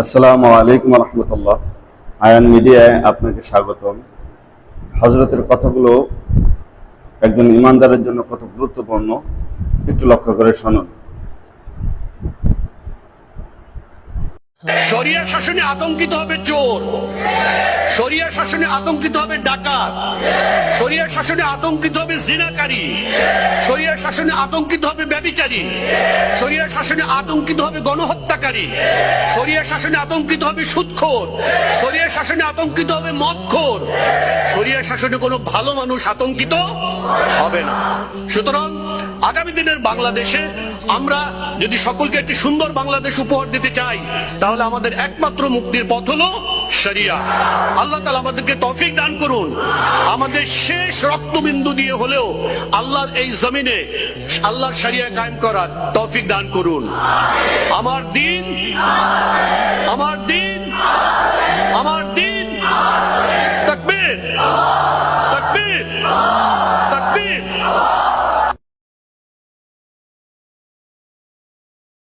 আসসালামু আলাইকুম রহমতুল্লাহ। আয়ান মিডিয়ায় আপনাকে স্বাগতম। হজরতের কথাগুলো একজন ইমানদারের জন্য কত গুরুত্বপূর্ণ একটু লক্ষ্য করে শুনুন। শরিয়া শাসনে আতঙ্কিত হবে চোর, শরিয়া শাসনে আতঙ্কিত হবে ডাকাত, শরিয়া শাসনে আতঙ্কিত হবে জিনাকারী, শরিয়া শাসনে আতঙ্কিত হবে ব্যভিচারী, শরিয়া শাসনে আতঙ্কিত হবে গণহত্যাকারী, শরিয়া শাসনে আতঙ্কিত হবে সুদখোর, শরিয়া শাসনে আতঙ্কিত হবে মদখোর, শরিয়া শাসনে কোনো ভালো মানুষ আতঙ্কিত হবে না। সুতরাং আগামী দিনের বাংলাদেশে আমরা যদি সকলকে একটি সুন্দর বাংলাদেশ উপহার দিতে চাই, তাহলে আমাদের একমাত্র মুক্তির পথ হলো শরিয়া। আল্লাহ তাআলা আমাদেরকে তৌফিক দান করুন, আমাদের শেষ রক্তবিন্দু দিয়ে হলেও আল্লাহর এই জমিনে আল্লাহর শরিয়া কায়েম করার তৌফিক দান করুন। আমার দিন